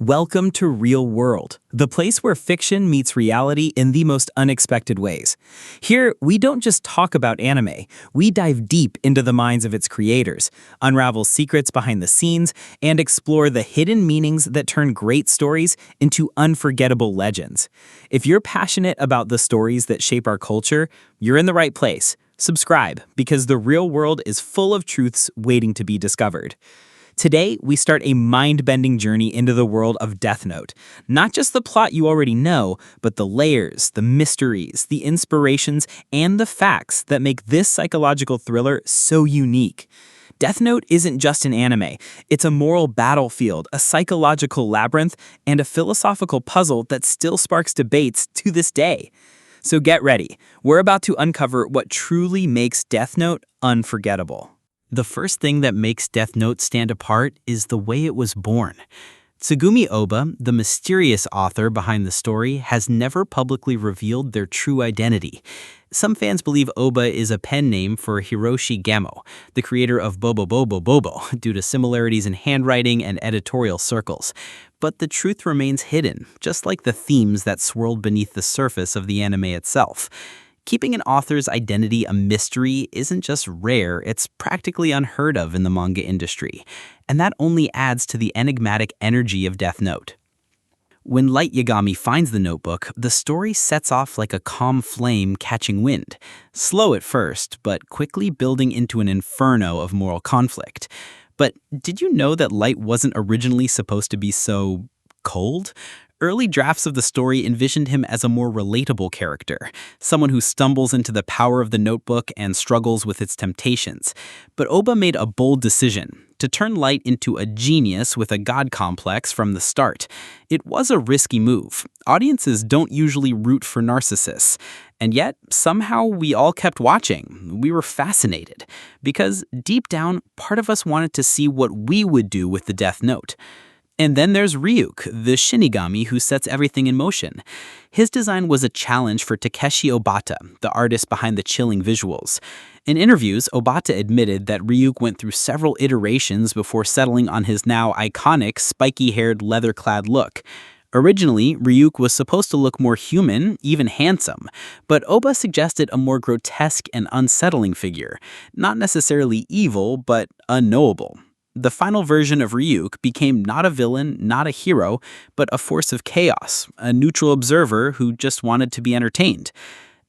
Welcome to Real World, the place where fiction meets reality in the most unexpected ways. Here, we don't just talk about anime, we dive deep into the minds of its creators, unravel secrets behind the scenes, and explore the hidden meanings that turn great stories into unforgettable legends. If you're passionate about the stories that shape our culture, you're in the right place. Subscribe, because the real world is full of truths waiting to be discovered. Today, we start a mind-bending journey into the world of Death Note. Not just the plot you already know, but the layers, the mysteries, the inspirations, and the facts that make this psychological thriller so unique. Death Note isn't just an anime. It's a moral battlefield, a psychological labyrinth, and a philosophical puzzle that still sparks debates to this day. So get ready. We're about to uncover what truly makes Death Note unforgettable. The first thing that makes Death Note stand apart is the way it was born. Tsugumi Ohba, the mysterious author behind the story, has never publicly revealed their true identity. Some fans believe Ohba is a pen name for Hiroshi Gamo, the creator of Bobo Bobo Bobo, due to similarities in handwriting and editorial circles. But the truth remains hidden, just like the themes that swirled beneath the surface of the anime itself. Keeping an author's identity a mystery isn't just rare, it's practically unheard of in the manga industry. And that only adds to the enigmatic energy of Death Note. When Light Yagami finds the notebook, the story sets off like a calm flame catching wind. Slow at first, but quickly building into an inferno of moral conflict. But did you know that Light wasn't originally supposed to be so cold? Early drafts of the story envisioned him as a more relatable character, someone who stumbles into the power of the notebook and struggles with its temptations. But Ohba made a bold decision to turn Light into a genius with a god complex from the start. It was a risky move. Audiences don't usually root for narcissists. And yet, somehow we all kept watching. We were fascinated. Because deep down, part of us wanted to see what we would do with the Death Note. And then there's Ryuk, the Shinigami who sets everything in motion. His design was a challenge for Takeshi Obata, the artist behind the chilling visuals. In interviews, Obata admitted that Ryuk went through several iterations before settling on his now iconic spiky-haired leather-clad look. Originally, Ryuk was supposed to look more human, even handsome, but Ohba suggested a more grotesque and unsettling figure, not necessarily evil, but unknowable. The final version of Ryuk became not a villain, not a hero, but a force of chaos, a neutral observer who just wanted to be entertained.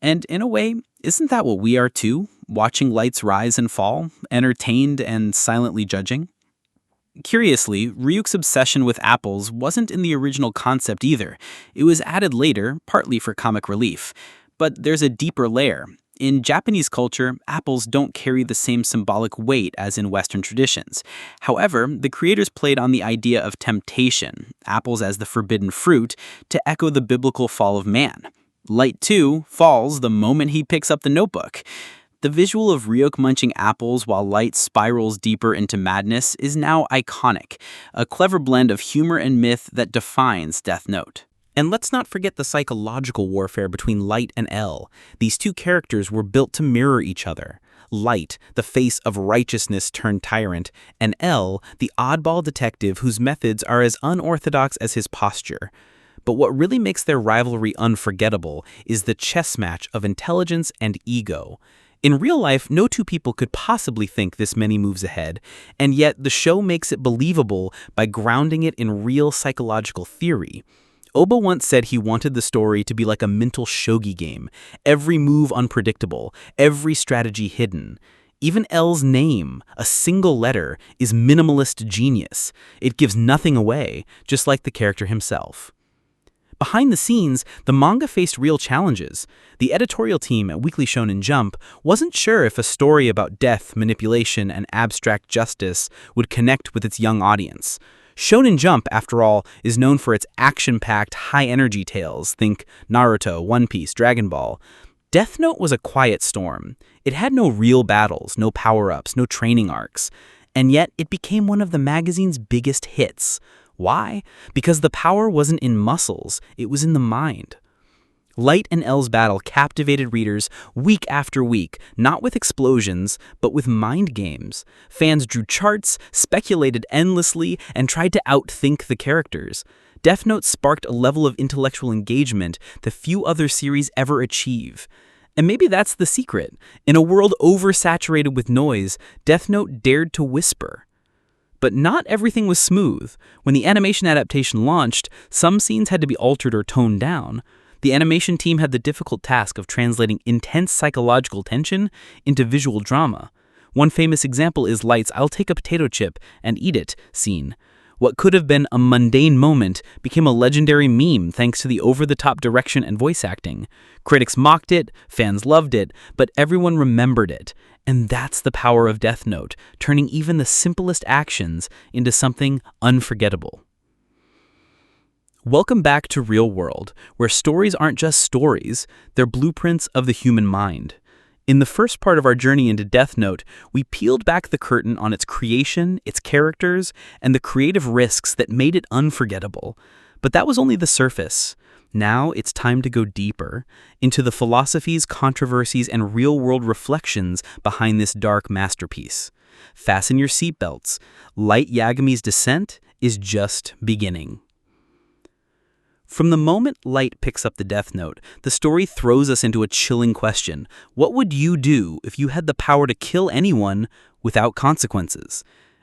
And in a way, isn't that what we are too, watching lights rise and fall, entertained and silently judging? Curiously, Ryuk's obsession with apples wasn't in the original concept either. It was added later, partly for comic relief. But there's a deeper layer. In Japanese culture, apples don't carry the same symbolic weight as in Western traditions. However, the creators played on the idea of temptation, apples as the forbidden fruit, to echo the biblical fall of man. Light, too, falls the moment he picks up the notebook. The visual of Ryuk munching apples while Light spirals deeper into madness is now iconic, a clever blend of humor and myth that defines Death Note. And let's not forget the psychological warfare between Light and L. These two characters were built to mirror each other. Light, the face of righteousness turned tyrant, and L, the oddball detective whose methods are as unorthodox as his posture. But what really makes their rivalry unforgettable is the chess match of intelligence and ego. In real life, no two people could possibly think this many moves ahead, and yet the show makes it believable by grounding it in real psychological theory. Ohba once said he wanted the story to be like a mental shogi game, every move unpredictable, every strategy hidden. Even L's name, a single letter, is minimalist genius. It gives nothing away, just like the character himself. Behind the scenes, the manga faced real challenges. The editorial team at Weekly Shonen Jump wasn't sure if a story about death, manipulation, and abstract justice would connect with its young audience. Shonen Jump, after all, is known for its action-packed, high-energy tales, think Naruto, One Piece, Dragon Ball. Death Note was a quiet storm. It had no real battles, no power-ups, no training arcs. And yet, it became one of the magazine's biggest hits. Why? Because the power wasn't in muscles, it was in the mind. Light and L's battle captivated readers week after week, not with explosions, but with mind games. Fans drew charts, speculated endlessly, and tried to outthink the characters. Death Note sparked a level of intellectual engagement that few other series ever achieve. And maybe that's the secret. In a world oversaturated with noise, Death Note dared to whisper. But not everything was smooth. When the animation adaptation launched, some scenes had to be altered or toned down. The animation team had the difficult task of translating intense psychological tension into visual drama. One famous example is Light's "I'll take a potato chip and eat it" scene. What could have been a mundane moment became a legendary meme thanks to the over-the-top direction and voice acting. Critics mocked it, fans loved it, but everyone remembered it. And that's the power of Death Note, turning even the simplest actions into something unforgettable. Welcome back to Real World, where stories aren't just stories, they're blueprints of the human mind. In the first part of our journey into Death Note, we peeled back the curtain on its creation, its characters, and the creative risks that made it unforgettable. But that was only the surface. Now it's time to go deeper, into the philosophies, controversies, and real-world reflections behind this dark masterpiece. Fasten your seatbelts. Light Yagami's descent is just beginning. From the moment Light picks up the Death Note, the story throws us into a chilling question. What would you do if you had the power to kill anyone without consequences?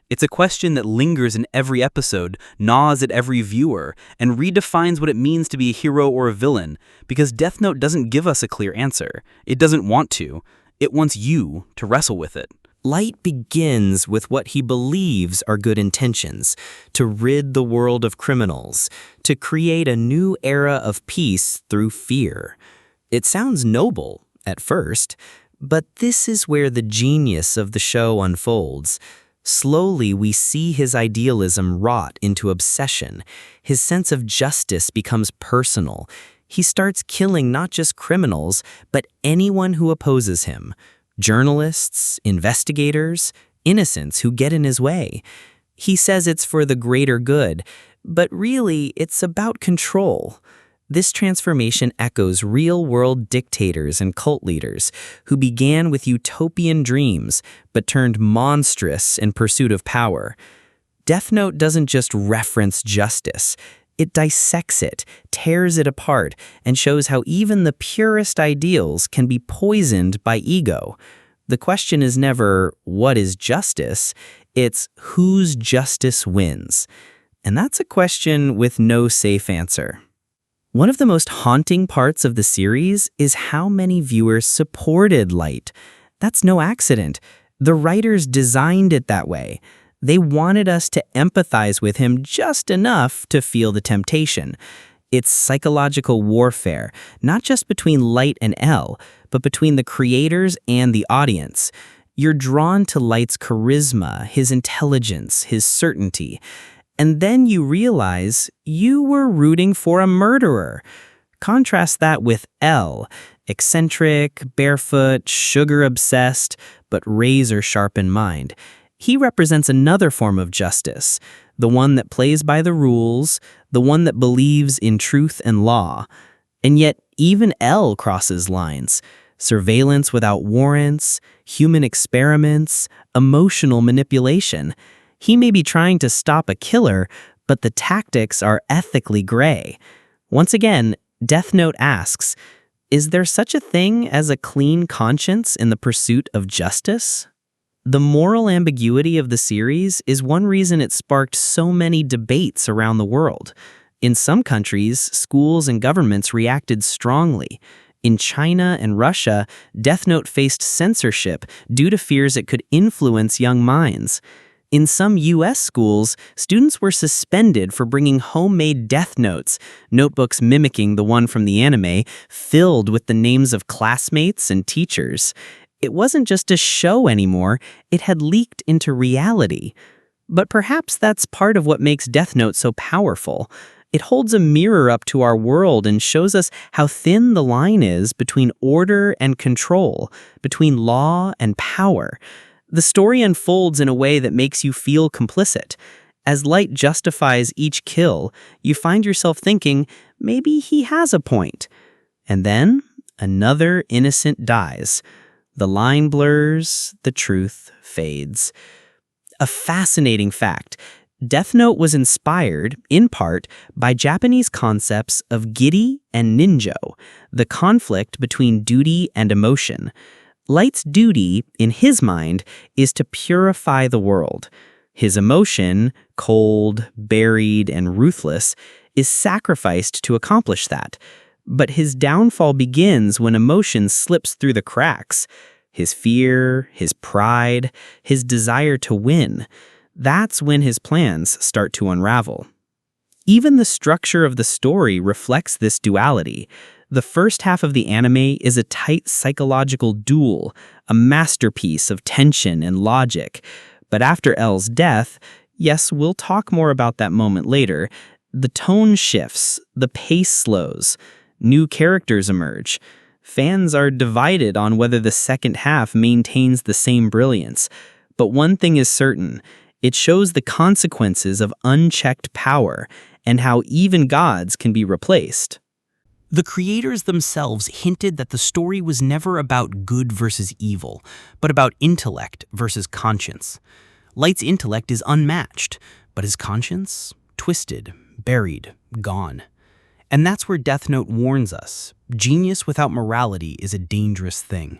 It's a question that lingers in every episode, gnaws at every viewer, and redefines what it means to be a hero or a villain, because Death Note doesn't give us a clear answer. It doesn't want to. It wants you to wrestle with it. Light begins with what he believes are good intentions, to rid the world of criminals, to create a new era of peace through fear. It sounds noble at first, but this is where the genius of the show unfolds. Slowly, we see his idealism rot into obsession. His sense of justice becomes personal. He starts killing not just criminals, but anyone who opposes him. Journalists, investigators, innocents who get in his way. He says it's for the greater good, but really it's about control. This transformation echoes real-world dictators and cult leaders who began with utopian dreams but turned monstrous in pursuit of power. Death Note doesn't just reference justice. It dissects it, tears it apart, and shows how even the purest ideals can be poisoned by ego. The question is never, what is justice? It's whose justice wins. And that's a question with no safe answer. One of the most haunting parts of the series is how many viewers supported Light. That's no accident. The writers designed it that way. They wanted us to empathize with him just enough to feel the temptation. It's psychological warfare, not just between Light and L, but between the creators and the audience. You're drawn to Light's charisma, his intelligence, his certainty. And then you realize you were rooting for a murderer. Contrast that with L, eccentric, barefoot, sugar-obsessed, but razor-sharp in mind. He represents another form of justice, the one that plays by the rules, the one that believes in truth and law. And yet, even L crosses lines. Surveillance without warrants, human experiments, emotional manipulation. He may be trying to stop a killer, but the tactics are ethically gray. Once again, Death Note asks, is there such a thing as a clean conscience in the pursuit of justice? The moral ambiguity of the series is one reason it sparked so many debates around the world. In some countries, schools and governments reacted strongly. In China and Russia, Death Note faced censorship due to fears it could influence young minds. In some U.S. schools, students were suspended for bringing homemade Death Notes, notebooks mimicking the one from the anime, filled with the names of classmates and teachers. It wasn't just a show anymore, it had leaked into reality. But perhaps that's part of what makes Death Note so powerful. It holds a mirror up to our world and shows us how thin the line is between order and control, between law and power. The story unfolds in a way that makes you feel complicit. As Light justifies each kill, you find yourself thinking, maybe he has a point. And then another innocent dies. The line blurs, the truth fades. A fascinating fact. Death Note was inspired, in part, by Japanese concepts of giri and ninjo, the conflict between duty and emotion. Light's duty, in his mind, is to purify the world. His emotion, cold, buried, and ruthless, is sacrificed to accomplish that. But his downfall begins when emotion slips through the cracks. His fear, his pride, his desire to win. That's when his plans start to unravel. Even the structure of the story reflects this duality. The first half of the anime is a tight psychological duel, a masterpiece of tension and logic. But after L's death, yes, we'll talk more about that moment later, the tone shifts, the pace slows, new characters emerge. Fans are divided on whether the second half maintains the same brilliance. But one thing is certain, it shows the consequences of unchecked power and how even gods can be replaced. The creators themselves hinted that the story was never about good versus evil, but about intellect versus conscience. Light's intellect is unmatched, but his conscience? Twisted, buried, gone. And that's where Death Note warns us. Genius without morality is a dangerous thing.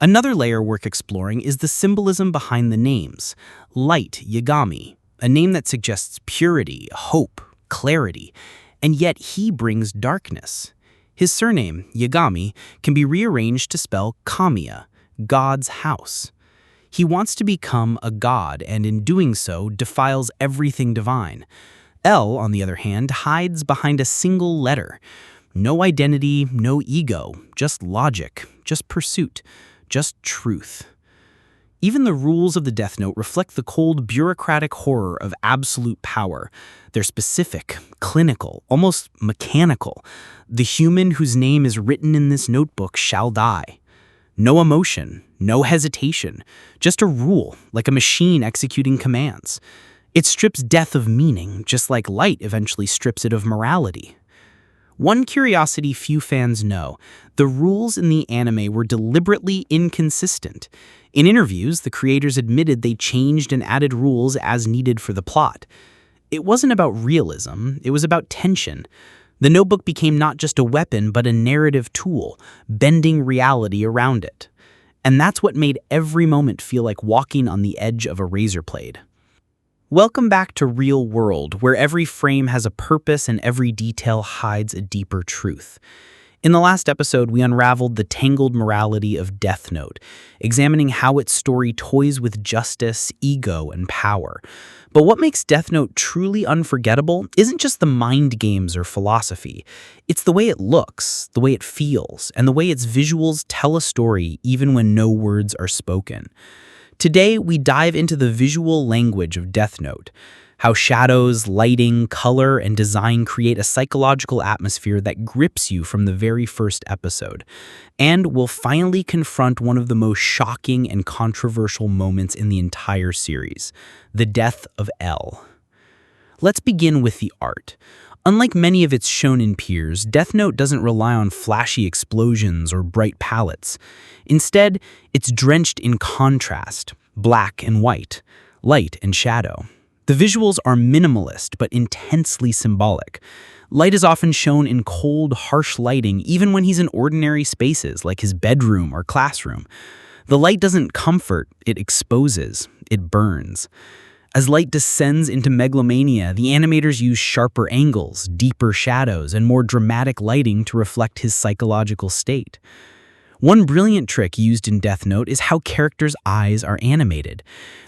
Another layer worth exploring is the symbolism behind the names. Light, Yagami, a name that suggests purity, hope, clarity, and yet he brings darkness. His surname, Yagami, can be rearranged to spell Kamiya, God's house. He wants to become a god, and in doing so, defiles everything divine. L, on the other hand, hides behind a single letter. No identity, no ego, just logic, just pursuit, just truth. Even the rules of the Death Note reflect the cold, bureaucratic horror of absolute power. They're specific, clinical, almost mechanical. The human whose name is written in this notebook shall die. No emotion, no hesitation, just a rule, like a machine executing commands. It strips death of meaning, just like light eventually strips it of morality. One curiosity few fans know, the rules in the anime were deliberately inconsistent. In interviews, the creators admitted they changed and added rules as needed for the plot. It wasn't about realism, it was about tension. The notebook became not just a weapon, but a narrative tool, bending reality around it. And that's what made every moment feel like walking on the edge of a razor blade. Welcome back to Real World, where every frame has a purpose and every detail hides a deeper truth. In the last episode, we unraveled the tangled morality of Death Note, examining how its story toys with justice, ego, and power. But what makes Death Note truly unforgettable isn't just the mind games or philosophy. It's the way it looks, the way it feels, and the way its visuals tell a story even when no words are spoken. Today, we dive into the visual language of Death Note, how shadows, lighting, color, and design create a psychological atmosphere that grips you from the very first episode. And we'll finally confront one of the most shocking and controversial moments in the entire series, the death of L. Let's begin with the art. Unlike many of its shonen peers, Death Note doesn't rely on flashy explosions or bright palettes. Instead, it's drenched in contrast, black and white, light and shadow. The visuals are minimalist but intensely symbolic. Light is often shown in cold, harsh lighting even when he's in ordinary spaces like his bedroom or classroom. The light doesn't comfort, it exposes, it burns. As light descends into megalomania, the animators use sharper angles, deeper shadows, and more dramatic lighting to reflect his psychological state. One brilliant trick used in Death Note is how characters' eyes are animated.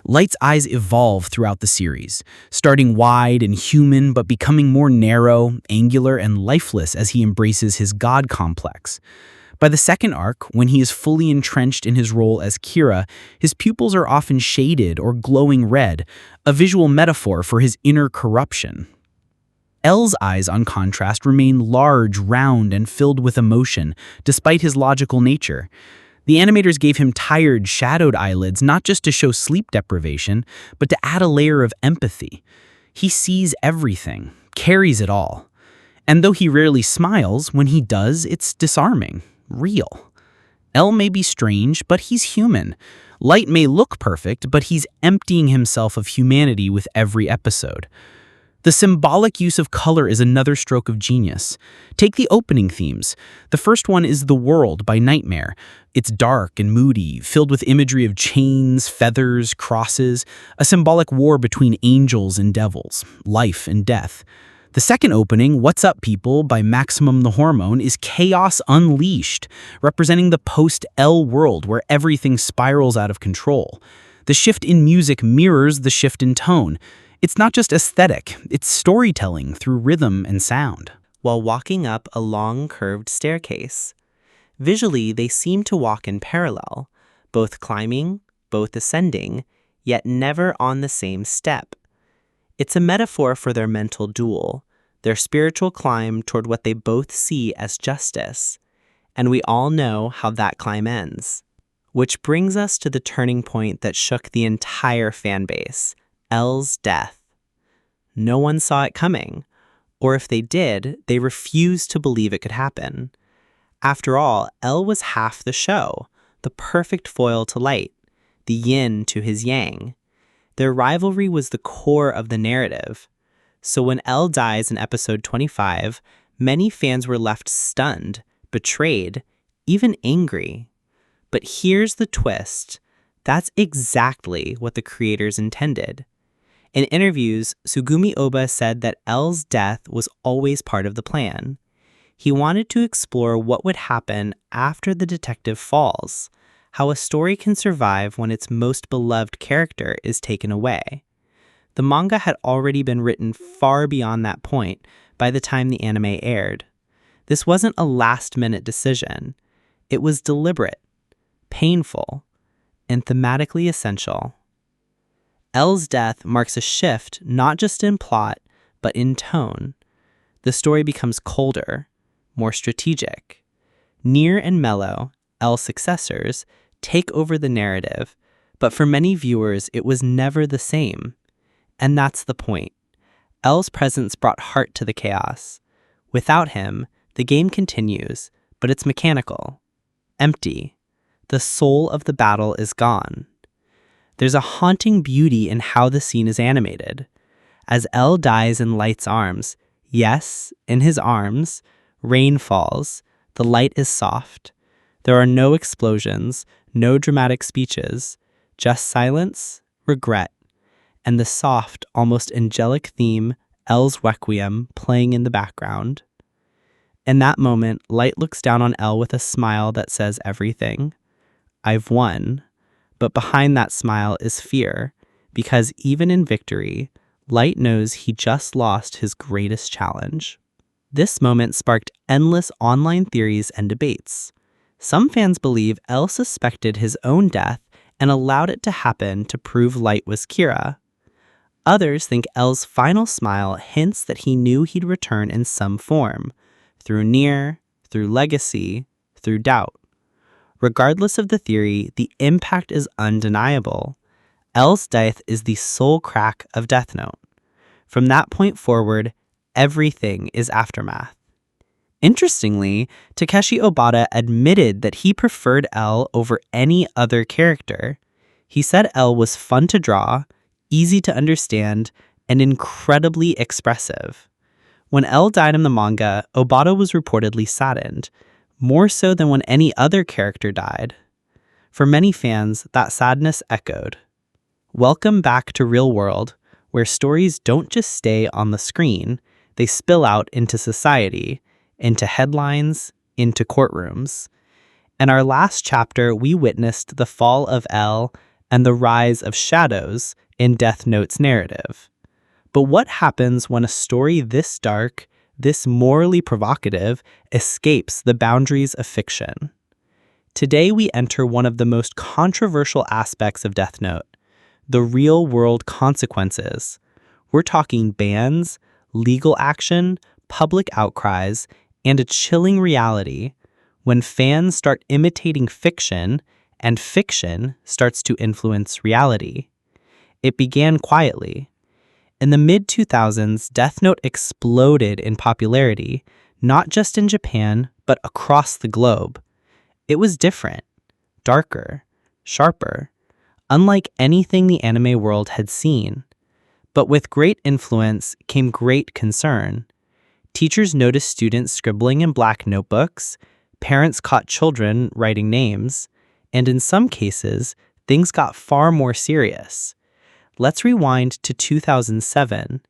Light's eyes evolve throughout the series, starting wide and human but becoming more narrow, angular, and lifeless as he embraces his god complex. By the second arc, when he is fully entrenched in his role as Kira, his pupils are often shaded or glowing red, a visual metaphor for his inner corruption. L's eyes, on contrast, remain large, round, and filled with emotion, despite his logical nature. The animators gave him tired, shadowed eyelids not just to show sleep deprivation, but to add a layer of empathy. He sees everything, carries it all. And though he rarely smiles, when he does, it's disarming, real. L may be strange, but he's human. Light may look perfect, but he's emptying himself of humanity with every episode. The symbolic use of color is another stroke of genius. Take the opening themes. The first one is The World by Nightmare. It's dark and moody, filled with imagery of chains, feathers, crosses, a symbolic war between angels and devils, life and death. The second opening, What's Up People by Maximum the Hormone, is chaos unleashed, representing the post-L world where everything spirals out of control. The shift in music mirrors the shift in tone. It's not just aesthetic, it's storytelling through rhythm and sound. While walking up a long curved staircase. Visually, they seem to walk in parallel, both climbing, both ascending, yet never on the same step. It's a metaphor for their mental duel, their spiritual climb toward what they both see as justice. And we all know how that climb ends. Which brings us to the turning point that shook the entire fan base. L's death. No one saw it coming, or if they did, they refused to believe it could happen. After all, L was half the show, the perfect foil to Light, the yin to his yang. Their rivalry was the core of the narrative. So when L dies in episode 25, many fans were left stunned, betrayed, even angry. But here's the twist. That's exactly what the creators intended. In interviews, Sugumi Oba said that L's death was always part of the plan. He wanted to explore what would happen after the detective falls, how a story can survive when its most beloved character is taken away. The manga had already been written far beyond that point by the time the anime aired. This wasn't a last-minute decision. It was deliberate, painful, and thematically essential. L's death marks a shift not just in plot, but in tone. The story becomes colder, more strategic. Near and Mellow, L's successors, take over the narrative, but for many viewers it was never the same. And that's the point. L's presence brought heart to the chaos. Without him, the game continues, but it's mechanical, empty. The soul of the battle is gone. There's a haunting beauty in how the scene is animated. As L dies in Light's arms, yes, in his arms, rain falls, the light is soft. There are no explosions, no dramatic speeches, just silence, regret, and the soft, almost angelic theme, L's Requiem, playing in the background. In that moment, Light looks down on L with a smile that says everything. I've won. But behind that smile is fear, because even in victory, Light knows he just lost his greatest challenge. This moment sparked endless online theories and debates. Some fans believe L suspected his own death and allowed it to happen to prove Light was Kira. Others think L's final smile hints that he knew he'd return in some form, through Nier, through legacy, through doubt. Regardless of the theory, the impact is undeniable. L's death is the sole crack of Death Note. From that point forward, everything is aftermath. Interestingly, Takeshi Obata admitted that he preferred L over any other character. He said L was fun to draw, easy to understand, and incredibly expressive. When L died in the manga, Obata was reportedly saddened, more so than when any other character died. For many fans, that sadness echoed. Welcome back to real world, where stories don't just stay on the screen, they spill out into society, into headlines, into courtrooms. In our last chapter, we witnessed the fall of L and the rise of shadows in Death Note's narrative. But what happens when a story this dark, this morally provocative, escapes the boundaries of fiction? Today we enter one of the most controversial aspects of Death Note, the real-world consequences. We're talking bans, legal action, public outcries, and a chilling reality when fans start imitating fiction and fiction starts to influence reality. It began quietly. In the mid-2000s, Death Note exploded in popularity, not just in Japan, but across the globe. It was different, darker, sharper, unlike anything the anime world had seen. But with great influence came great concern. Teachers noticed students scribbling in black notebooks, parents caught children writing names, and in some cases, things got far more serious. Let's rewind to 2007.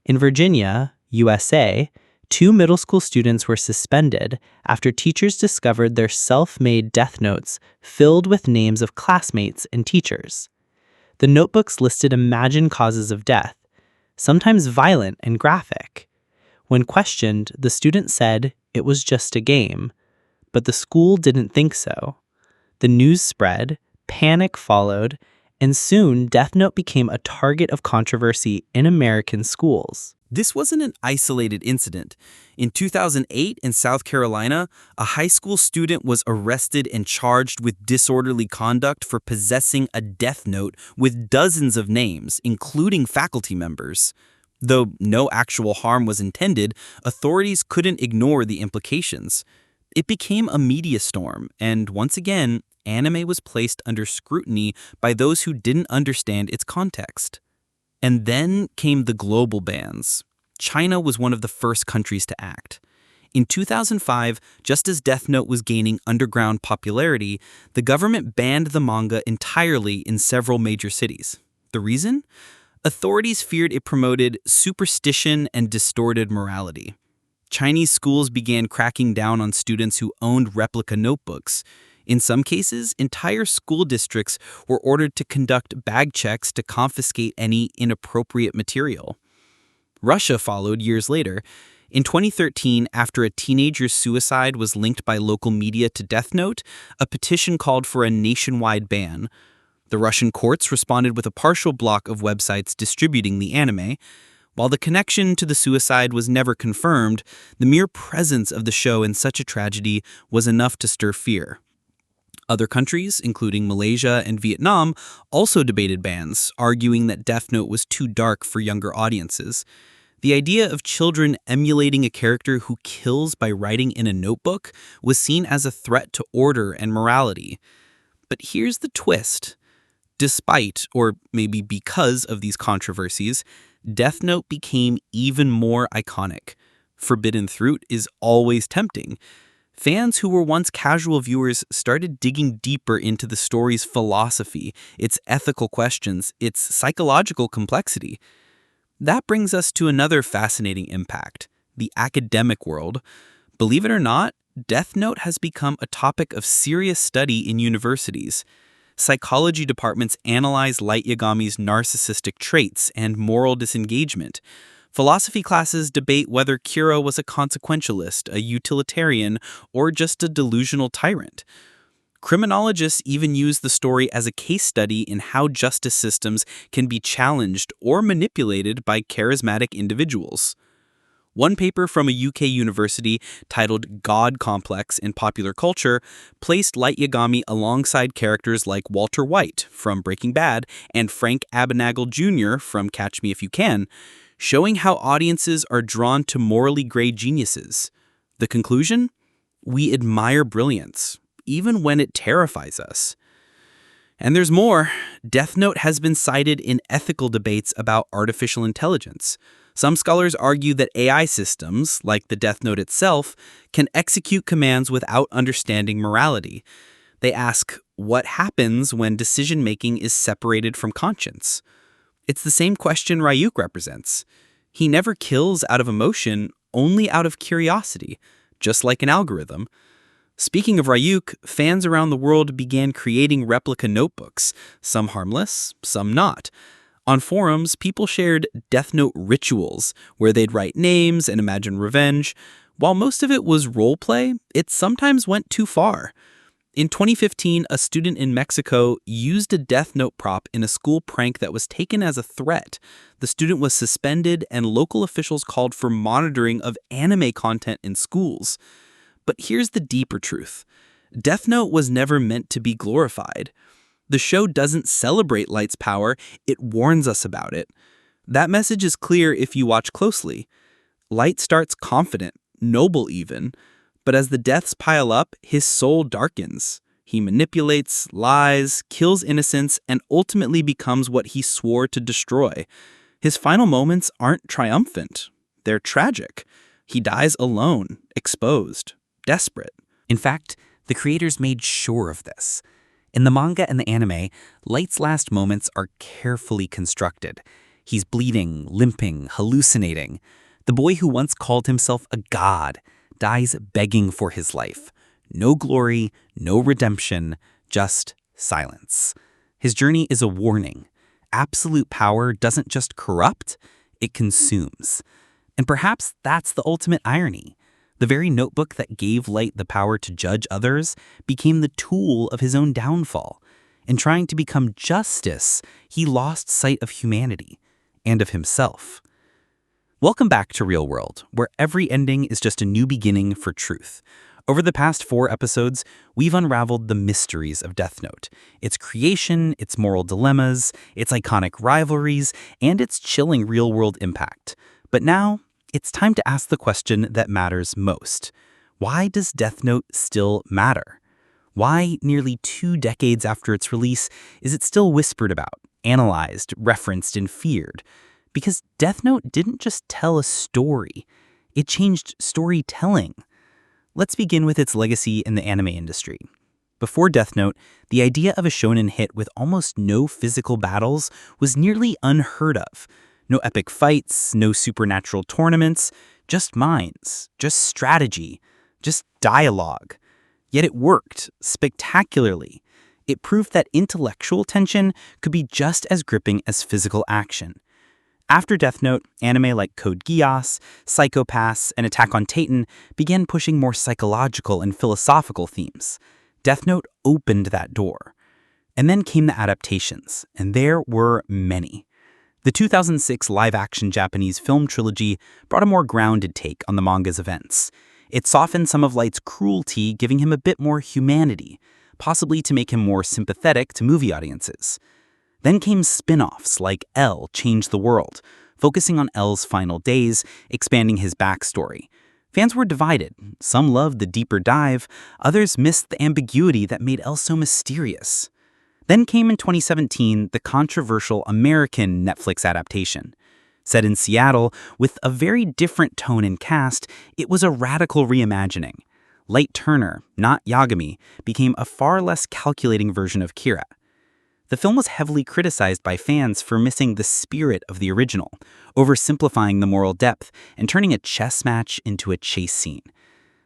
In Virginia, USA, 2 middle school students were suspended after teachers discovered their self-made death notes filled with names of classmates and teachers. The notebooks listed imagined causes of death, sometimes violent and graphic. When questioned, the student said it was just a game, but the school didn't think so. The news spread, panic followed, and soon Death Note became a target of controversy in American schools. This wasn't an isolated incident. In 2008 in South Carolina, a high school student was arrested and charged with disorderly conduct for possessing a death note with dozens of names, including faculty members. Though no actual harm was intended, authorities couldn't ignore the implications. It became a media storm, and once again, anime was placed under scrutiny by those who didn't understand its context. And then came the global bans. China was one of the first countries to act. In 2005, just as Death Note was gaining underground popularity, the government banned the manga entirely in several major cities. The reason? Authorities feared it promoted superstition and distorted morality. Chinese schools began cracking down on students who owned replica notebooks. In some cases, entire school districts were ordered to conduct bag checks to confiscate any inappropriate material. Russia followed years later. In 2013, after a teenager's suicide was linked by local media to Death Note, a petition called for a nationwide ban. The Russian courts responded with a partial block of websites distributing the anime. While the connection to the suicide was never confirmed, the mere presence of the show in such a tragedy was enough to stir fear. Other countries, including Malaysia and Vietnam, also debated bans, arguing that Death Note was too dark for younger audiences. The idea of children emulating a character who kills by writing in a notebook was seen as a threat to order and morality. But here's the twist. Despite, or maybe because of these controversies, Death Note became even more iconic. Forbidden fruit is always tempting. Fans who were once casual viewers started digging deeper into the story's philosophy, its ethical questions, its psychological complexity. That brings us to another fascinating impact, the academic world. Believe it or not, Death Note has become a topic of serious study in universities. Psychology departments analyze Light Yagami's narcissistic traits and moral disengagement. Philosophy classes debate whether Kira was a consequentialist, a utilitarian, or just a delusional tyrant. Criminologists even use the story as a case study in how justice systems can be challenged or manipulated by charismatic individuals. One paper from a UK university titled God Complex in Popular Culture placed Light Yagami alongside characters like Walter White from Breaking Bad and Frank Abagnale Jr. from Catch Me If You Can, showing how audiences are drawn to morally gray geniuses. The conclusion? We admire brilliance, even when it terrifies us. And there's more. Death Note has been cited in ethical debates about artificial intelligence. Some scholars argue that AI systems, like the Death Note itself, can execute commands without understanding morality. They ask, what happens when decision-making is separated from conscience? It's the same question Ryuk represents. He never kills out of emotion, only out of curiosity, just like an algorithm. Speaking of Ryuk, fans around the world began creating replica notebooks, some harmless, some not. On forums, people shared Death Note rituals, where they'd write names and imagine revenge. While most of it was roleplay, it sometimes went too far. In 2015, a student in Mexico used a Death Note prop in a school prank that was taken as a threat. The student was suspended, and local officials called for monitoring of anime content in schools. But here's the deeper truth. Death Note was never meant to be glorified. The show doesn't celebrate Light's power, it warns us about it. That message is clear if you watch closely. Light starts confident, noble even, but as the deaths pile up, his soul darkens. He manipulates, lies, kills innocents, and ultimately becomes what he swore to destroy. His final moments aren't triumphant. They're tragic. He dies alone, exposed, desperate. In fact, the creators made sure of this. In the manga and the anime, Light's last moments are carefully constructed. He's bleeding, limping, hallucinating. The boy who once called himself a god dies begging for his life. No glory, no redemption, just silence. His journey is a warning. Absolute power doesn't just corrupt, it consumes. And perhaps that's the ultimate irony. The very notebook that gave Light the power to judge others became the tool of his own downfall. In trying to become justice, he lost sight of humanity and of himself. Welcome back to Real World, where every ending is just a new beginning for truth. Over the past 4 episodes, we've unraveled the mysteries of Death Note, its creation, its moral dilemmas, its iconic rivalries, and its chilling real-world impact. But now, it's time to ask the question that matters most. Why does Death Note still matter? Why, nearly 2 decades after its release, is it still whispered about, analyzed, referenced, and feared? Because Death Note didn't just tell a story, it changed storytelling. Let's begin with its legacy in the anime industry. Before Death Note, the idea of a shonen hit with almost no physical battles was nearly unheard of. No epic fights, no supernatural tournaments, just minds, just strategy, just dialogue. Yet it worked spectacularly. It proved that intellectual tension could be just as gripping as physical action. After Death Note, anime like Code Geass, Psycho Pass, and Attack on Titan began pushing more psychological and philosophical themes. Death Note opened that door. And then came the adaptations, and there were many. The 2006 live-action Japanese film trilogy brought a more grounded take on the manga's events. It softened some of Light's cruelty, giving him a bit more humanity, possibly to make him more sympathetic to movie audiences. Then came spin-offs like L Changed the World, focusing on L's final days, expanding his backstory. Fans were divided. Some loved the deeper dive, others missed the ambiguity that made L so mysterious. Then came in 2017 the controversial American Netflix adaptation. Set in Seattle, with a very different tone and cast, it was a radical reimagining. Light Turner, not Yagami, became a far less calculating version of Kira. The film was heavily criticized by fans for missing the spirit of the original, oversimplifying the moral depth and turning a chess match into a chase scene.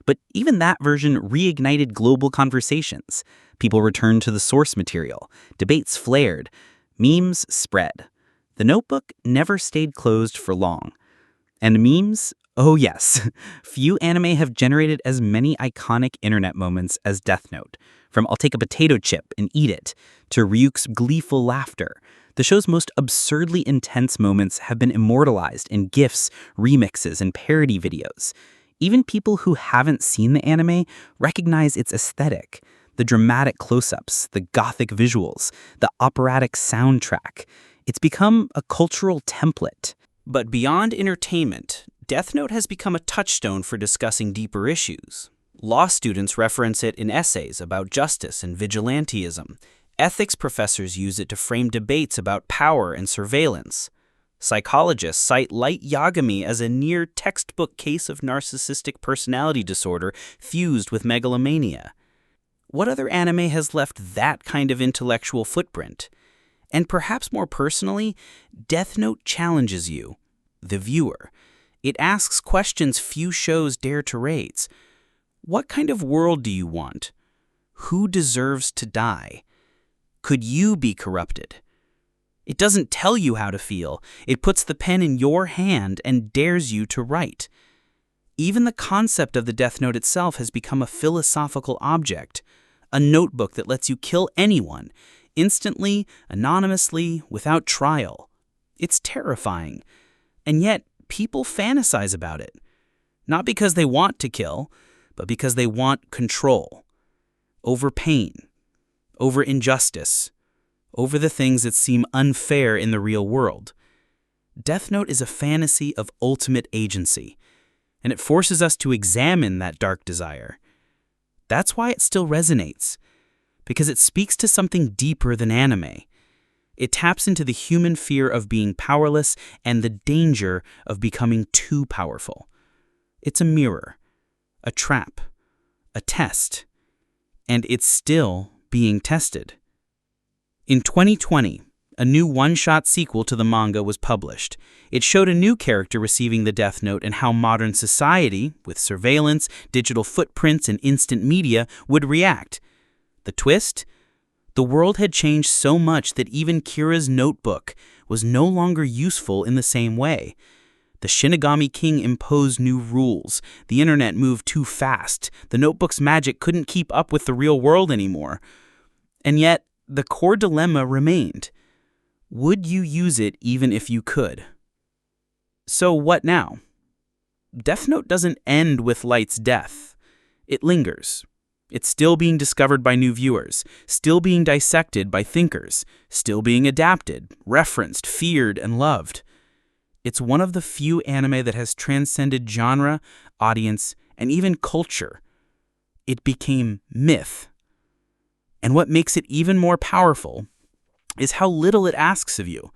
But even that version reignited global conversations. People returned to the source material, debates flared, memes spread. The Notebook never stayed closed for long. And memes? Oh yes, few anime have generated as many iconic internet moments as Death Note. From I'll take a potato chip and eat it, to Ryuk's gleeful laughter. The show's most absurdly intense moments have been immortalized in GIFs, remixes, and parody videos. Even people who haven't seen the anime recognize its aesthetic. The dramatic close-ups, the gothic visuals, the operatic soundtrack. It's become a cultural template. But beyond entertainment, Death Note has become a touchstone for discussing deeper issues. Law students reference it in essays about justice and vigilantism. Ethics professors use it to frame debates about power and surveillance. Psychologists cite Light Yagami as a near textbook case of narcissistic personality disorder fused with megalomania. What other anime has left that kind of intellectual footprint? And perhaps more personally, Death Note challenges you, the viewer. It asks questions few shows dare to raise. What kind of world do you want? Who deserves to die? Could you be corrupted? It doesn't tell you how to feel. It puts the pen in your hand and dares you to write. Even the concept of the Death Note itself has become a philosophical object, a notebook that lets you kill anyone, instantly, anonymously, without trial. It's terrifying. And yet, people fantasize about it. Not because they want to kill, but because they want control. Over pain. Over injustice. Over the things that seem unfair in the real world. Death Note is a fantasy of ultimate agency, and it forces us to examine that dark desire. That's why it still resonates, because it speaks to something deeper than anime. It taps into the human fear of being powerless and the danger of becoming too powerful. It's a mirror, a trap, a test, and it's still being tested. In 2020, a new one-shot sequel to the manga was published. It showed a new character receiving the Death Note and how modern society, with surveillance, digital footprints, and instant media, would react. The twist? The world had changed so much that even Kira's notebook was no longer useful in the same way. The Shinigami King imposed new rules. The internet moved too fast. The notebook's magic couldn't keep up with the real world anymore. And yet, the core dilemma remained. Would you use it even if you could? So what now? Death Note doesn't end with Light's death. It lingers. It's still being discovered by new viewers, still being dissected by thinkers, still being adapted, referenced, feared, and loved. It's one of the few anime that has transcended genre, audience, and even culture. It became myth. And what makes it even more powerful is how little it asks of you.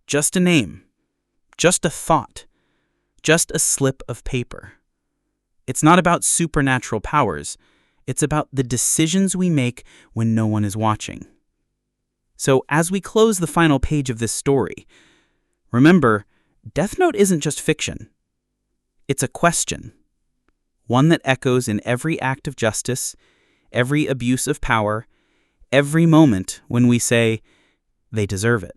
Just a name, just a thought, just a slip of paper. It's not about supernatural powers. It's about the decisions we make when no one is watching. So as we close the final page of this story, remember, Death Note isn't just fiction. It's a question. One that echoes in every act of justice, every abuse of power, every moment when we say, they deserve it.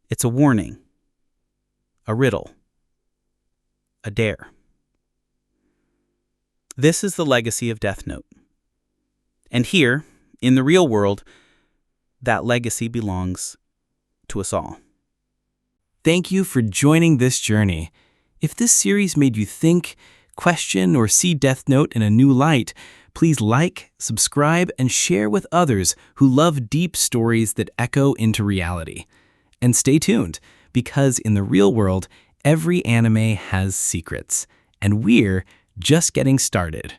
It's a warning, a riddle, a dare. This is the legacy of Death Note. And here, in the real world, that legacy belongs to us all. Thank you for joining this journey. If this series made you think, question, or see Death Note in a new light, please like, subscribe, and share with others who love deep stories that echo into reality. And stay tuned, because in the real world, every anime has secrets, and we're just getting started.